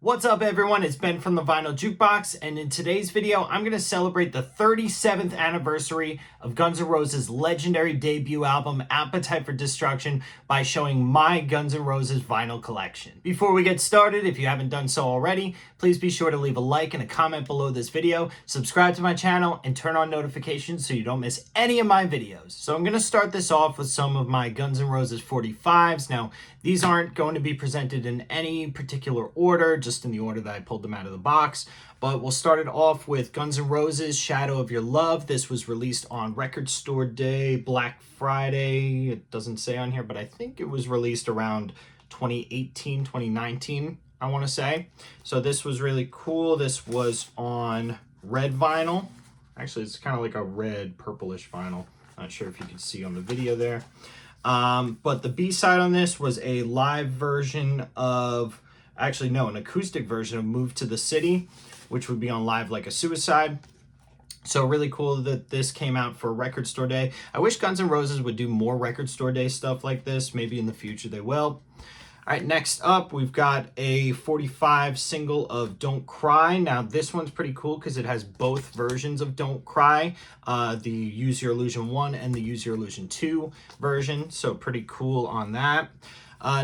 What's up everyone, it's Ben from the Vinyl Jukebox, and in today's video I'm going to celebrate the 37th anniversary of Guns N' Roses' legendary debut album Appetite for Destruction by showing my Guns N' Roses vinyl collection. Before we get started, if you haven't done so already, please be sure to leave a like and a comment below this video, subscribe to my channel, and turn on notifications so you don't miss any of my videos. So I'm going to start this off with some of my Guns N' Roses 45s. Now, these aren't going to be presented in any particular order, just in the order that I pulled them out of the box. But we'll start it off with Guns N' Roses, Shadow of Your Love. This was released on Record Store Day, Black Friday. It doesn't say on here, but I think it was released around 2018, 2019, I want to say. So this was really cool. This was on red vinyl. Actually, it's kind of like a red purplish vinyl. Not sure if you can see on the video there. But the B-side on this was a live version of, actually no, an acoustic version of Move to the City, which would be on Live Like a Suicide. So really cool that this came out for Record Store Day. I wish Guns N' Roses would do more Record Store Day stuff like this. Maybe in the future they will. All right, next up, we've got a 45 single of Don't Cry. Now, this one's pretty cool because it has both versions of Don't Cry, the Use Your Illusion 1 and the Use Your Illusion 2 version, so pretty cool on that.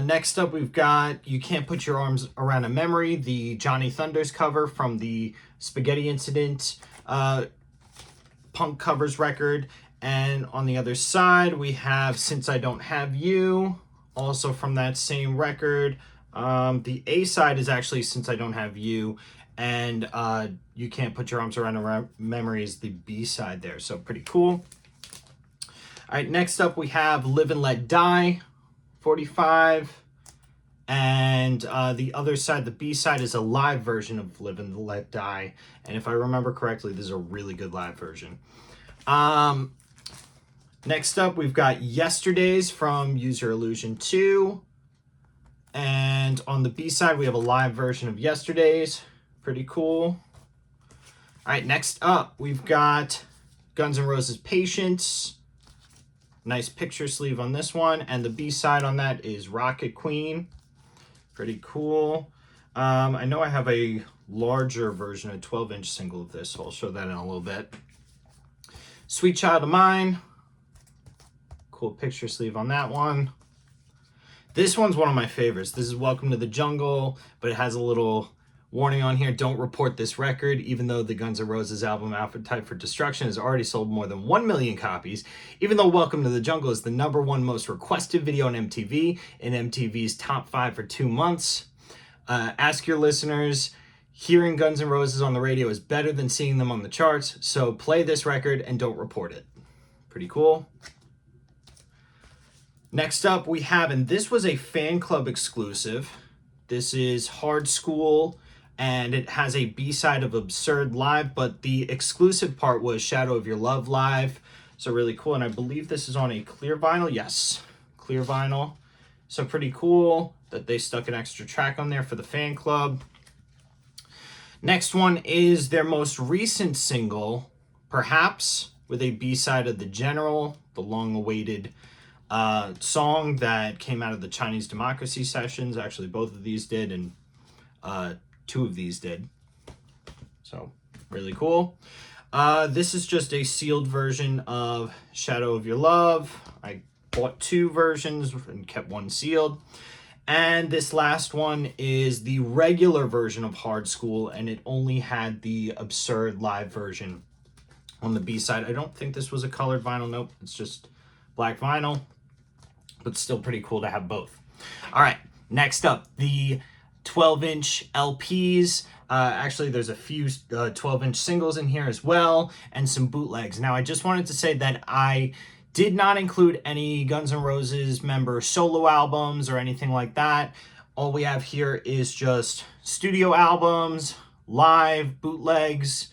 Next up, we've got You Can't Put Your Arms Around a Memory, the Johnny Thunders cover from the Spaghetti Incident punk covers record. And on the other side, we have Since I Don't Have You, also from that same record. The A side is actually Since I Don't Have You, and You Can't Put Your Arms Around a Memory is the B side there, so pretty cool. All right, next up we have Live and Let Die, 45, and the other side, the B side, is a live version of Live and Let Die, and if I remember correctly, this is a really good live version. Next up, we've got Yesterdays from Use Your Illusion 2. And on the B-side, we have a live version of Yesterdays. Pretty cool. All right, next up, we've got Guns N' Roses Patience. Nice picture sleeve on this one. And the B-side on that is Rocket Queen. Pretty cool. I know I have a larger version, a 12-inch single of this, so I'll show that in a little bit. Sweet Child of Mine. Cool picture sleeve on that one. This one's one of my favorites. This is Welcome to the Jungle, but it has a little warning on here. Don't report this record, even though the Guns N' Roses album Appetite for Destruction has already sold more than 1 million copies. Even though Welcome to the Jungle is the #1 most requested video on MTV in MTV's top 5 for 2 months. Ask your listeners, hearing Guns N' Roses on the radio is better than seeing them on the charts, so play this record and don't report it. Pretty cool. Next up we have, and this was a fan club exclusive, this is Hard School, and it has a B-side of Absurd Live, but the exclusive part was Shadow of Your Love Live, so really cool. And I believe this is on a clear vinyl. Yes, clear vinyl. So pretty cool that they stuck an extra track on there for the fan club. Next one is their most recent single, Perhaps, with a B-side of The General, the long-awaited song that came out of the Chinese Democracy Sessions. Actually, both of these did, and 2 of these did. So, really cool. This is just a sealed version of Shadow of Your Love. I bought 2 versions and kept 1 sealed. And this last one is the regular version of Hard School, and it only had the Absurd Live version on the B-side. I don't think this was a colored vinyl. Nope, it's just black vinyl, but still pretty cool to have both. All right, next up, the 12-inch LPs. Actually, there's a few 12-inch singles in here as well, and some bootlegs. Now, I just wanted to say that I did not include any Guns N' Roses member solo albums or anything like that. All we have here is just studio albums, live, bootlegs,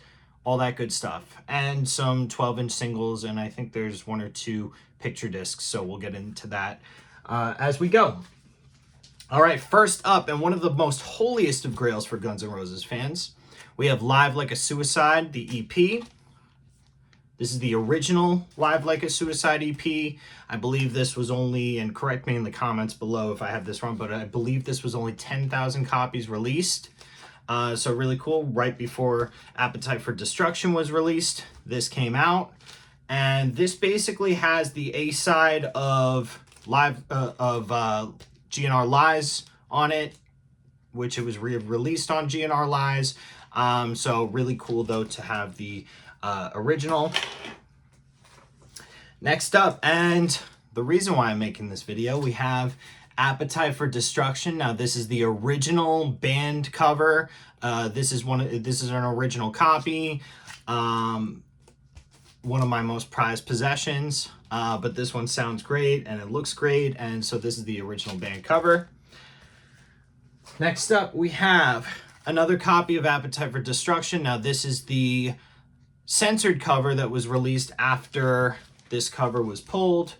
all that good stuff, and some 12-inch singles, and I think there's 1 or 2 picture discs, so we'll get into that as we go. All right, first up, and one of the most holiest of grails for Guns N' Roses fans, we have Live Like a Suicide, the EP. This is the original Live Like a Suicide EP. I believe this was only, and correct me in the comments below if I have this wrong, but I believe this was only 10,000 copies released. So really cool. Right before Appetite for Destruction was released, this came out. And this basically has the A side of GNR Lies on it, which it was released on GNR Lies. So really cool though to have the original. Next up, and the reason why I'm making this video, we have Appetite for Destruction. Now this is the original band cover. This is an original copy. One of my most prized possessions, but this one sounds great and it looks great, and so this is the original band cover. Next up, we have another copy of Appetite for Destruction. Now this is the censored cover that was released after this cover was pulled.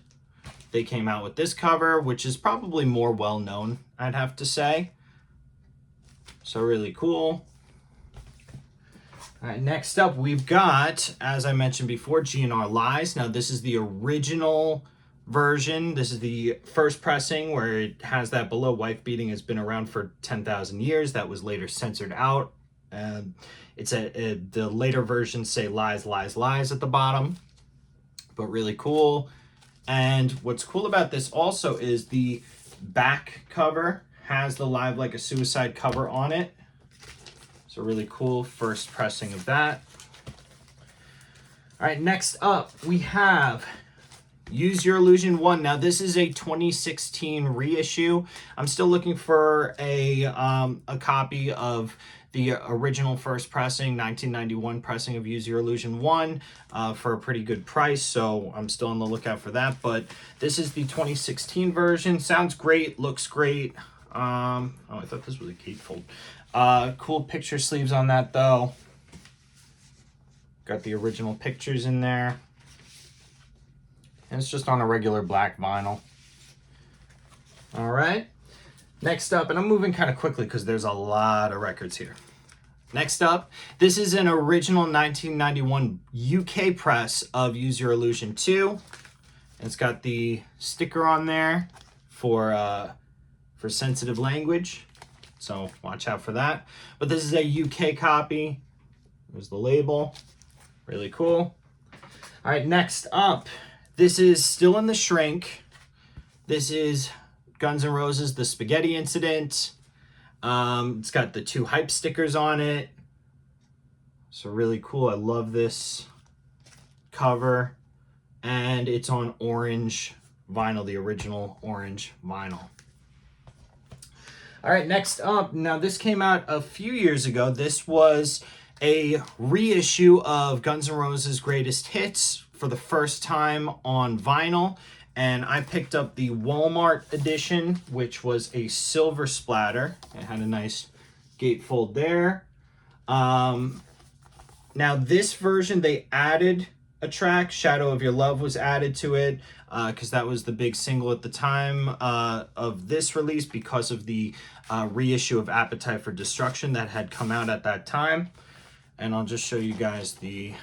They came out with this cover, which is probably more well known, I'd have to say. So really cool. All right, next up we've got, as I mentioned before, GNR Lies. Now this is the original version. This is the first pressing where it has that below wife beating has been around for 10,000 years. That was later censored out. It's the later versions say lies, lies, lies at the bottom, but really cool. And what's cool about this also is the back cover has the Live Like a Suicide cover on it. So really cool first pressing of that. All right, next up we have Use Your Illusion 1. Now this is a 2016 reissue. I'm still looking for a copy of the original first pressing, 1991 pressing of Use Your Illusion 1 for a pretty good price, so I'm still on the lookout for that. But this is the 2016 version. Sounds great, looks great. Oh, I thought this was a gatefold. Cool picture sleeves on that though. Got the original pictures in there. And it's just on a regular black vinyl. All right. Next up, and I'm moving kind of quickly because there's a lot of records here. Next up, this is an original 1991 UK press of Use Your Illusion 2. It's got the sticker on there for sensitive language, so watch out for that. But this is a UK copy. There's the label. Really cool. All right, next up, this is still in the shrink. This is Guns N' Roses, The Spaghetti Incident. It's got the 2 hype stickers on it. So really cool. I love this cover. And it's on orange vinyl, the original orange vinyl. All right, next up. Now this came out a few years ago. This was a reissue of Guns N' Roses' Greatest Hits for the first time on vinyl. And I picked up the Walmart edition, which was a silver splatter. It had a nice gatefold there. Now this version, they added a track. Shadow of Your Love was added to it because that was the big single at the time of this release because of the reissue of Appetite for Destruction that had come out at that time. And I'll just show you guys the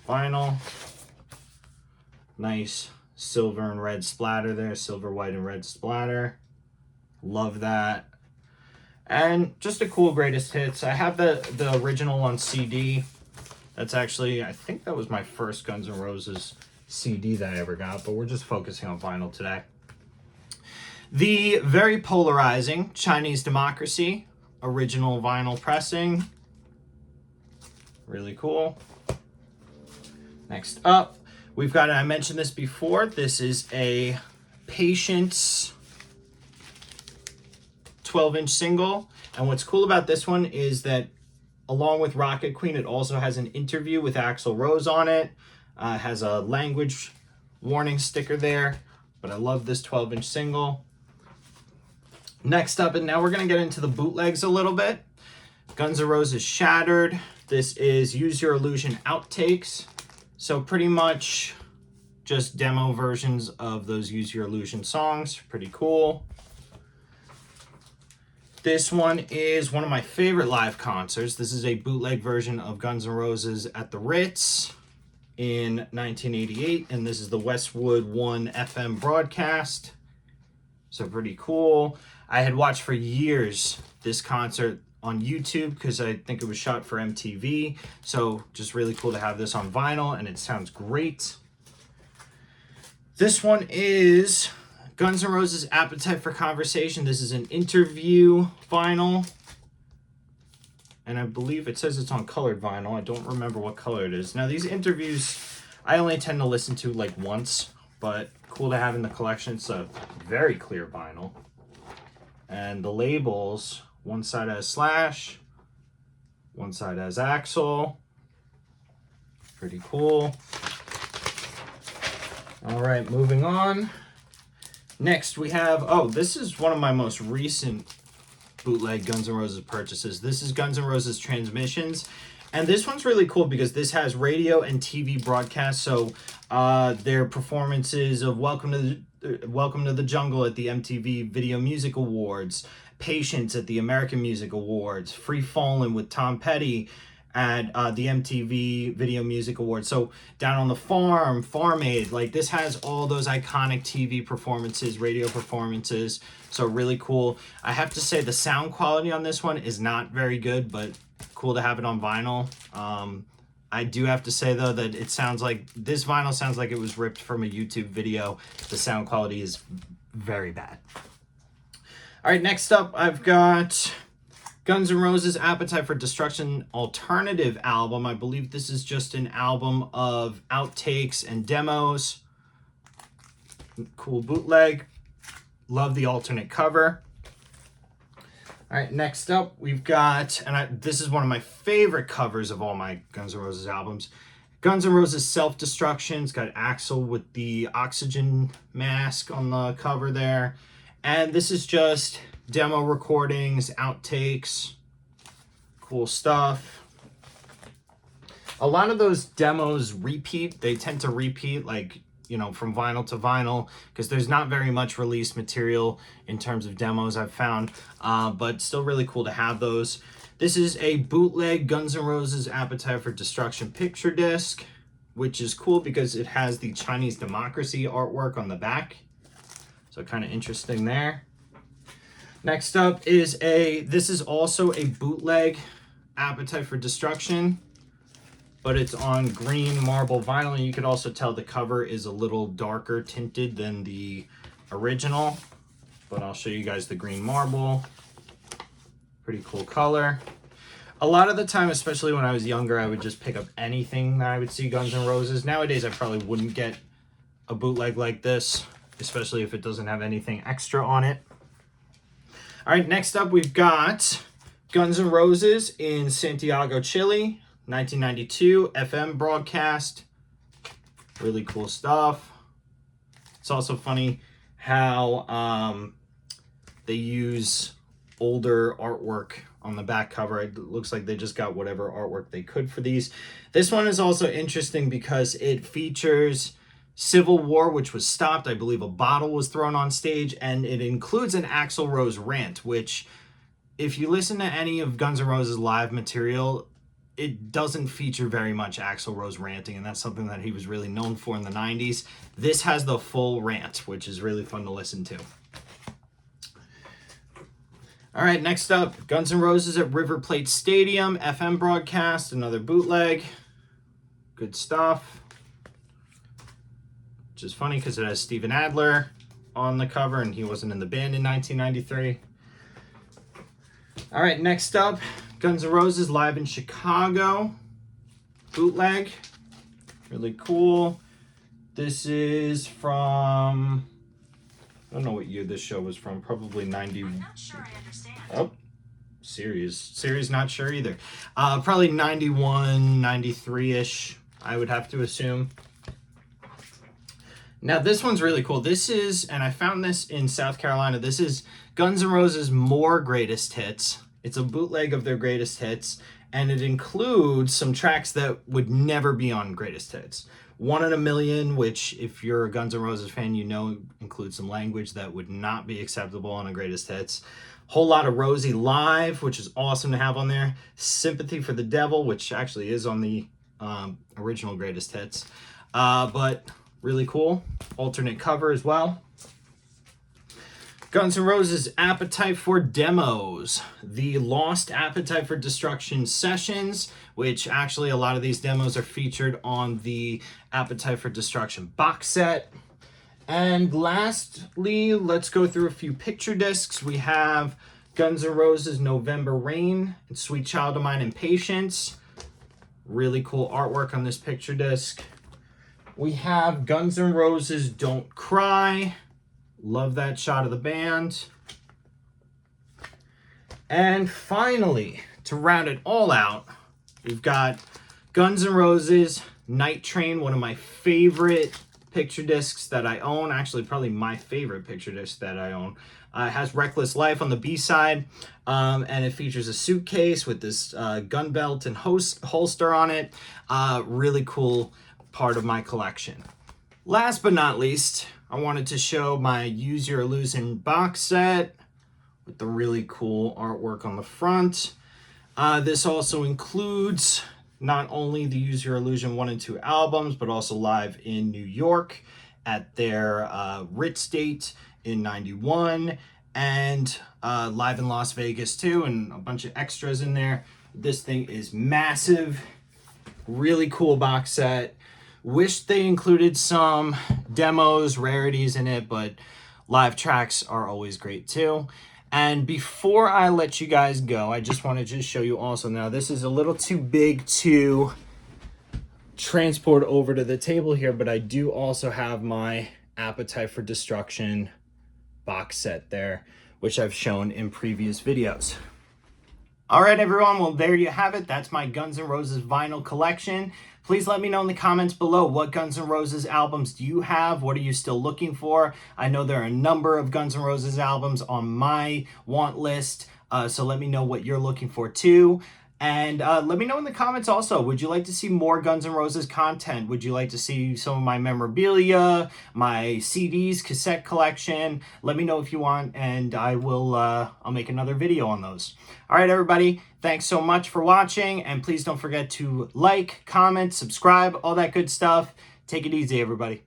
vinyl. Nice silver and red splatter there, silver, white, and red splatter. Love that. And just a cool greatest hits. I have the original on CD. That's actually, I think that was my first Guns N' Roses CD that I ever got, but we're just focusing on vinyl today. The very polarizing Chinese Democracy, original vinyl pressing. Really cool. Next up, we've got, and I mentioned this before, this is a Patience 12-inch single. And what's cool about this one is that along with Rocket Queen, it also has an interview with axlrose on it. It has a language warning sticker there, but I love this 12-inch single. Next up, and now we're going to get into the bootlegs a little bit. Guns N' Roses Shattered. This is Use Your Illusion outtakes. So pretty much just demo versions of those Use Your Illusion songs. Pretty cool. This one is one of my favorite live concerts. This is a bootleg version of Guns N' Roses at the Ritz in 1988, and this is the Westwood One FM broadcast. So pretty cool. I had watched for years this concert on YouTube because I think it was shot for MTV. So just really cool to have this on vinyl, and it sounds great. This one is Guns N' Roses' Appetite for Conversation. This is an interview vinyl. And I believe it says it's on colored vinyl. I don't remember what color it is. Now, these interviews, I only tend to listen to like once, but cool to have in the collection. It's a very clear vinyl. And the labels, one side has Slash, one side has Axl. Pretty cool. All right, moving on. Next, we have, oh, this is one of my most recent bootleg Guns N' Roses purchases. This is Guns N' Roses Transmissions, and this one's really cool because this has radio and TV broadcasts. So their performances of Welcome to the Jungle at the MTV Video Music Awards, Patience at the American Music Awards, Free Fallin' with Tom Petty at the MTV Video Music Awards. So Down on the Farm, Farm Aid, like this has all those iconic TV performances, radio performances. So really cool. I have to say the sound quality on this one is not very good, but cool to have it on vinyl. I do have to say though that it sounds like, this vinyl sounds like it was ripped from a YouTube video. The sound quality is very bad. All right, next up I've got Guns N' Roses' Appetite for Destruction alternative album. I believe this is just an album of outtakes and demos. Cool bootleg. Love the alternate cover. All right, next up we've got, and this is one of my favorite covers of all my Guns N' Roses albums. Guns N' Roses Self-Destruction. It's got Axl with the oxygen mask on the cover there. And this is just demo recordings, outtakes, cool stuff. A lot of those demos repeat. They tend to repeat, like, you know, from vinyl to vinyl, because there's not very much released material in terms of demos I've found, but still really cool to have those. This is a bootleg Guns N' Roses Appetite for Destruction picture disc, which is cool because it has the Chinese democracy artwork on the back. So kind of interesting there. Next up is this is also a bootleg Appetite for Destruction, but it's on green marble vinyl. And you could also tell the cover is a little darker tinted than the original, but I'll show you guys the green marble. Pretty cool color. A lot of the time, especially when I was younger, I would just pick up anything that I would see Guns N' Roses. Nowadays, I probably wouldn't get a bootleg like this, especially if it doesn't have anything extra on it. All right, next up we've got Guns N' Roses in Santiago, Chile, 1992 FM broadcast. Really cool stuff. It's also funny how they use older artwork on the back cover. It looks like they just got whatever artwork they could for these. This one is also interesting because it features Civil War, which was stopped. I believe a bottle was thrown on stage, and it includes an Axl Rose rant, which if you listen to any of Guns N' Roses live material, it doesn't feature very much Axl Rose ranting, and that's something that he was really known for in the 90s. This has the full rant, which is really fun to listen to. All right, next up, Guns N' Roses at River Plate Stadium, FM broadcast, another bootleg. Good stuff. Which is funny because it has Stevenadler on the cover, and he wasn't in the band in 1993. All right, next up, Guns N' Roses live in Chicago, bootleg. Really cool. This is from, I don't know what year this show was from, probably 90. I'm not sure I understand. Oh, series not sure either. Probably 91, 93-ish, I would have to assume. Now this one's really cool. This is, and I found this in South Carolina, this is Guns N' Roses More Greatest Hits. It's a bootleg of their greatest hits, and it includes some tracks that would never be on Greatest Hits. One in a Million, which if you're a Guns N' Roses fan, you know includes some language that would not be acceptable on a Greatest Hits. Whole Lot of Rosie Live, which is awesome to have on there. Sympathy for the Devil, which actually is on the original Greatest Hits. But really cool. Alternate cover as well. Guns N' Roses' Appetite for Demos, the Lost Appetite for Destruction sessions, which actually a lot of these demos are featured on the Appetite for Destruction box set. And lastly, let's go through a few picture discs. We have Guns N' Roses' November Rain and Sweet Child of Mine Impatience. Really cool artwork on this picture disc. We have Guns N' Roses' Don't Cry. Love that shot of the band. And finally, to round it all out, we've got Guns N' Roses Night Train, one of my favorite picture discs that I own. Actually, probably my favorite picture disc that I own. It has Reckless Life on the B-side, and it features a suitcase with this gun belt and holster on it. Really cool part of my collection. Last but not least, I wanted to show my Use Your Illusion box set with the really cool artwork on the front. This also includes not only the Use Your Illusion 1 and 2 albums, but also live in New York at their Ritz date in '91, and live in Las Vegas too, and a bunch of extras in there. This thing is massive, really cool box set. Wish they included some demos, rarities in it, but live tracks are always great too. And before I let you guys go, I just wanted to show you also, now this is a little too big to transport over to the table here, but I do also have my Appetite for Destruction box set there, which I've shown in previous videos. All right, everyone, well, there you have it. That's my Guns N' Roses vinyl collection. Please let me know in the comments below, what Guns N' Roses albums do you have? What are you still looking for? I know there are a number of Guns N' Roses albums on my want list, so let me know what you're looking for too. And let me know in the comments also, would you like to see more Guns N' Roses content? Would you like to see some of my memorabilia, my CDs, cassette collection? Let me know if you want, and I will, I'll make another video on those. All right, everybody, thanks so much for watching, and please don't forget to like, comment, subscribe, all that good stuff. Take it easy, everybody.